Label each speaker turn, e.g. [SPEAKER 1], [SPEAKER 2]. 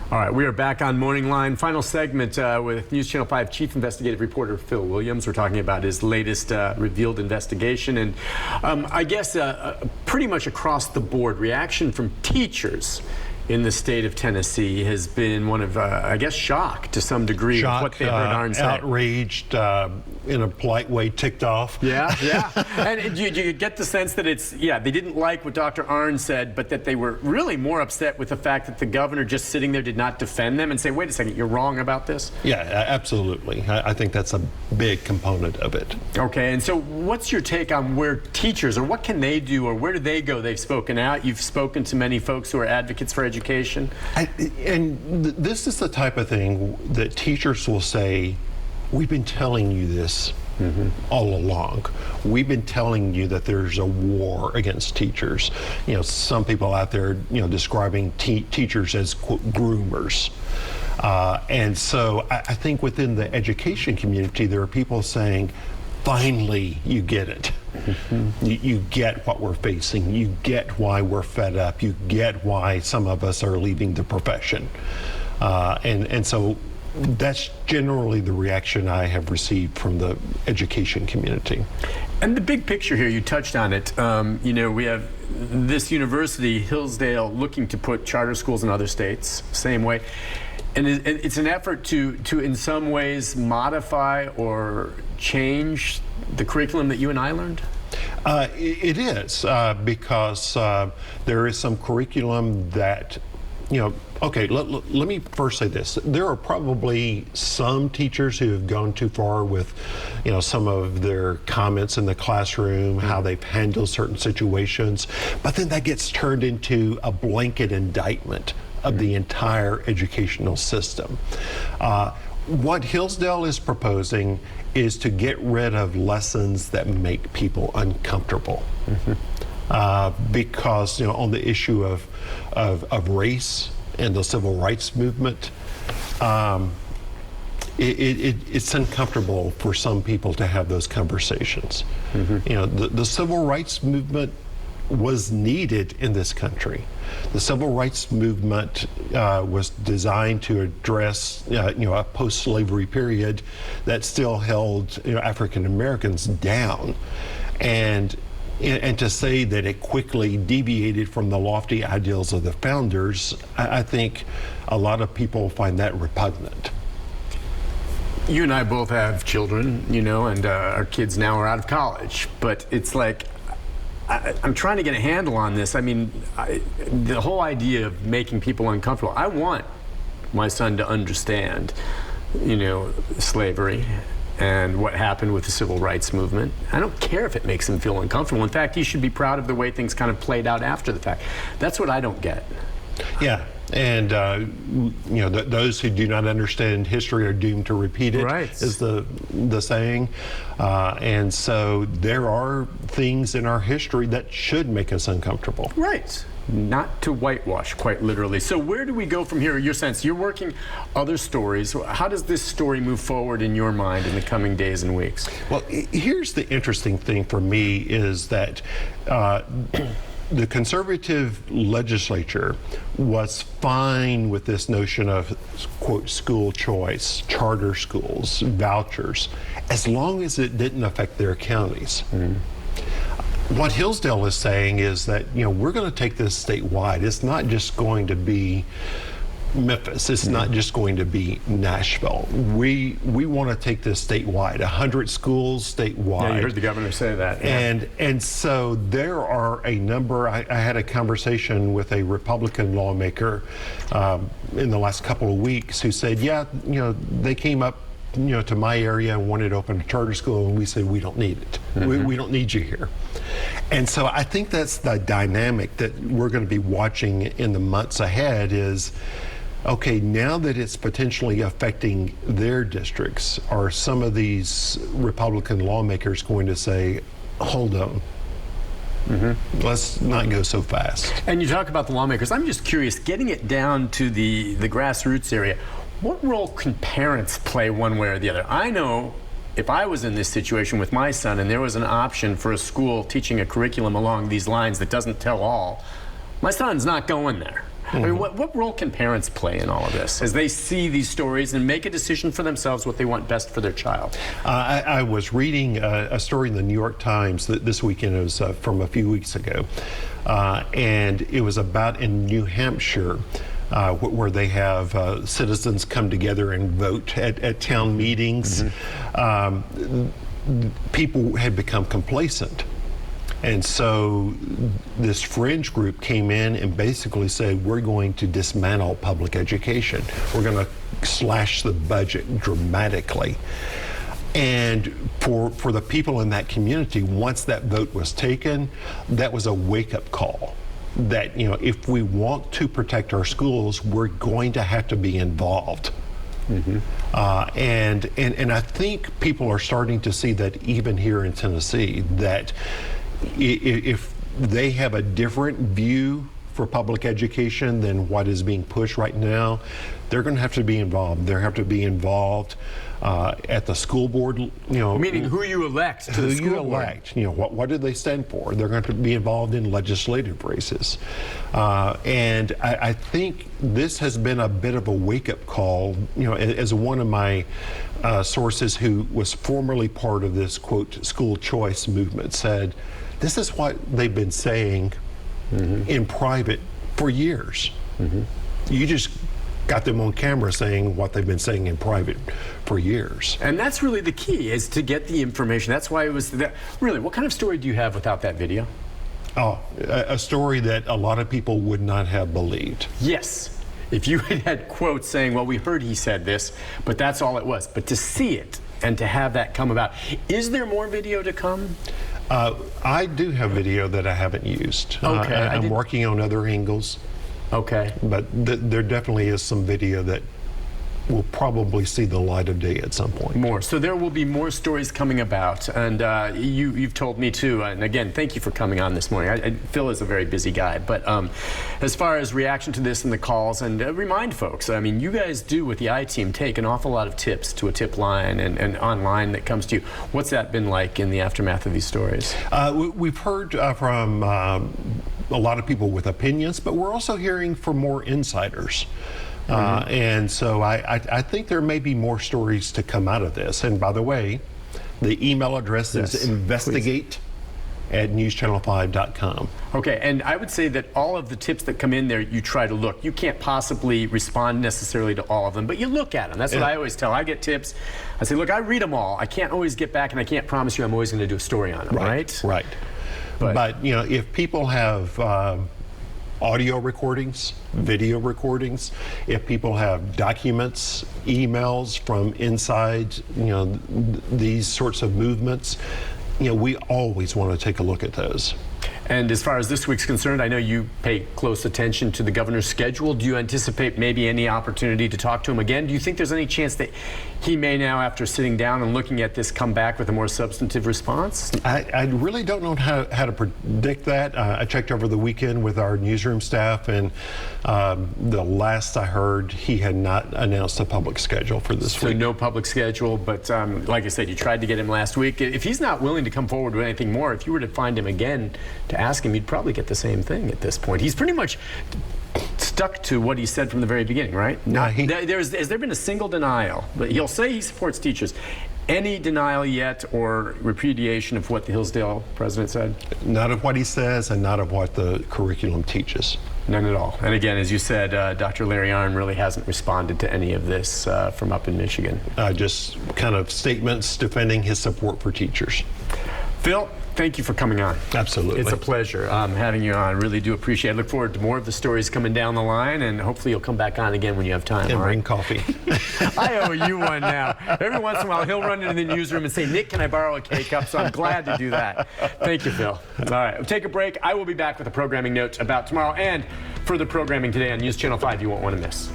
[SPEAKER 1] All right, we are back on Morning Line. Final segment with News Channel 5 Chief Investigative Reporter Phil Williams. We're talking about his latest revealed investigation. And I guess pretty much across the board, reaction from teachers in the state of Tennessee has been one of, I guess, shock to some degree of what they heard Arnn say.
[SPEAKER 2] Outraged, in a polite way, ticked off.
[SPEAKER 1] Yeah, yeah. And you get the sense that it's, yeah, they didn't like what Dr. Arnn said, but that they were really more upset with the fact that the governor just sitting there did not defend them and say, wait a second, you're wrong about this?
[SPEAKER 2] Yeah, absolutely. I think that's a big component of it.
[SPEAKER 1] Okay, and so what's your take on where teachers, or what can they do, or where do they go? They've spoken out. You've spoken to many folks who are advocates for education.
[SPEAKER 2] This is the type of thing that teachers will say, we've been telling you this all along. We've been telling you that there's a war against teachers. You know, some people out there, you know, describing teachers as, quote, groomers. And so I think within the education community, there are people saying, finally, you get it. You get what we're facing. You get why we're fed up. You get why some of us are leaving the profession. And so that's generally the reaction I have received from the education community.
[SPEAKER 1] And the big picture here, you touched on it. You know, we have this university, Hillsdale, looking to put charter schools in other states, same way. And it's an effort to in some ways modify or change the curriculum that you and I learned?
[SPEAKER 2] It is, because there is some curriculum that, you know, okay, let me first say this. There are probably some teachers who have gone too far with, you know, some of their comments in the classroom, how they've handled certain situations, but then that gets turned into a blanket indictment of the entire educational system. What Hillsdale is proposing is to get rid of lessons that make people uncomfortable. Because, you know, on the issue of race and the civil rights movement, it's uncomfortable for some people to have those conversations. You know, the civil rights movement was needed in this country. The civil rights movement was designed to address, you know, a post-slavery period that still held, you know, African Americans down, and to say that it quickly deviated from the lofty ideals of the founders, I think a lot of people find that repugnant.
[SPEAKER 1] You and I both have children, you know, and our kids now are out of college, but it's like, I'm trying to get a handle on this. I mean, the whole idea of making people uncomfortable. I want my son to understand, you know, slavery and what happened with the civil rights movement. I don't care if it makes him feel uncomfortable. In fact, he should be proud of the way things kind of played out after the fact. That's what I don't get. Yeah.
[SPEAKER 2] And, you know, those who do not understand history are doomed to repeat it,
[SPEAKER 1] right,
[SPEAKER 2] is the saying. And so there are things in our history that should make us uncomfortable.
[SPEAKER 1] Right. Not to whitewash, quite literally. So where do we go from here? Your sense, you're working other stories. How does this story move forward in your mind in the coming days and weeks?
[SPEAKER 2] Well, here's the interesting thing for me is that the conservative legislature was fine with this notion of, quote, school choice, charter schools, vouchers, as long as it didn't affect their counties. What Hillsdale is saying is that, you know, we're going to take this statewide. It's not just going to be Memphis. It's not just going to be Nashville. We want to take this statewide, 100 schools statewide.
[SPEAKER 1] Yeah, you heard the governor say that. Yeah.
[SPEAKER 2] And so there are a number. I had a conversation with a Republican lawmaker in the last couple of weeks who said, yeah, you know, they came up, you know, to my area and wanted to open a charter school, and we said, we don't need it. We don't need you here. And so I think that's the dynamic that we're going to be watching in the months ahead is, okay, now that it's potentially affecting their districts, are some of these Republican lawmakers going to say, hold on, let's not go so fast?
[SPEAKER 1] And you talk about the lawmakers. I'm just curious, getting it down to the grassroots area, what role can parents play one way or the other? I know if I was in this situation with my son and there was an option for a school teaching a curriculum along these lines that doesn't tell all, my son's not going there. I mean, what role can parents play in all of this as they see these stories and make a decision for themselves what they want best for their child?
[SPEAKER 2] I was reading a story in the New York Times this weekend. It was from a few weeks ago, and it was about in New Hampshire, where they have citizens come together and vote at town meetings. People had become complacent. And so this fringe group came in and basically said, we're going to dismantle public education. We're going to slash the budget dramatically. And for the people in that community, once that vote was taken, that was a wake-up call. That, you know, if we want to protect our schools, we're going to have to be involved. And I think people are starting to see that even here in Tennessee, that if they have a different view for public education than what is being pushed right now, they're going to have to be involved. They're going to have to be involved at the school board, you know.
[SPEAKER 1] Meaning who you elect to the school board. Who you elect,
[SPEAKER 2] you know, what do they stand for? They're going to be involved in legislative races. And I think this has been a bit of a wake-up call, you know, as one of my sources who was formerly part of this, quote, school choice movement said, this is what they've been saying in private for years. You just got them on camera saying what they've been saying in private for years.
[SPEAKER 1] And that's really the key, is to get the information. That's why it was that. Really, what kind of story do you have without that video?
[SPEAKER 2] Oh, a story that a lot of people would not have believed.
[SPEAKER 1] Yes. If you had quotes saying, well, we heard he said this, but that's all it was. But to see it and to have that come about. Is there more video to come?
[SPEAKER 2] I do have video that I haven't used.
[SPEAKER 1] Okay.
[SPEAKER 2] I'm working on other angles.
[SPEAKER 1] Okay.
[SPEAKER 2] But there definitely is some video that will probably see the light of day at some point.
[SPEAKER 1] More. So there will be more stories coming about. And you've told me too, and again, thank you for coming on this morning. Phil is a very busy guy. But as far as reaction to this and the calls, and remind folks, I mean, you guys do with the I-Team take an awful lot of tips to a tip line and online that comes to you. What's that been like in the aftermath of these stories?
[SPEAKER 2] We've heard from a lot of people with opinions, but we're also hearing from more insiders. And so I think there may be more stories to come out of this. And by the way, the email address is investigate@newschannel5.com.
[SPEAKER 1] Okay, and I would say that all of the tips that come in there, you try to look. You can't possibly respond necessarily to all of them, but you look at them. That's what I always tell. I get tips. I say, look, I read them all. I can't always get back, and I can't promise you I'm always going to do a story on them, right?
[SPEAKER 2] Right. But you know, if people have audio recordings, video recordings, if people have documents, emails from inside, you know, these sorts of movements, you know, we always want to take a look at those.
[SPEAKER 1] And as far as this week's concerned, I know you pay close attention to the governor's schedule. Do you anticipate maybe any opportunity to talk to him again? Do you think there's any chance that he may now, after sitting down and looking at this, come back with a more substantive response?
[SPEAKER 2] I really don't know how to predict that. I checked over the weekend with our newsroom staff, and the last I heard, he had not announced a public schedule for this week.
[SPEAKER 1] So no public schedule, but like I said, you tried to get him last week. If he's not willing to come forward with anything more, if you were to find him again to ask him, you'd probably get the same thing at this point. He's pretty much stuck to what he said from the very beginning, right? Has there been a single denial? But he'll say he supports teachers. Any denial yet or repudiation of what the Hillsdale president said?
[SPEAKER 2] Not of what he says and not of what the curriculum teaches.
[SPEAKER 1] None at all. And again, as you said, Dr. Larry Arnn really hasn't responded to any of this from up in Michigan.
[SPEAKER 2] Just kind of statements defending his support for teachers.
[SPEAKER 1] Phil, thank you for coming on.
[SPEAKER 2] Absolutely.
[SPEAKER 1] It's a pleasure having you on. Really do appreciate it. I look forward to more of the stories coming down the line, and hopefully you'll come back on again when you have time.
[SPEAKER 2] And bring coffee.
[SPEAKER 1] I owe you one now. Every once in a while, he'll run into the newsroom and say, Nick, can I borrow a K-Cup? So I'm glad to do that. Thank you, Phil. All right, we'll take a break. I will be back with a programming note about tomorrow and further programming today on News Channel 5 you won't want to miss.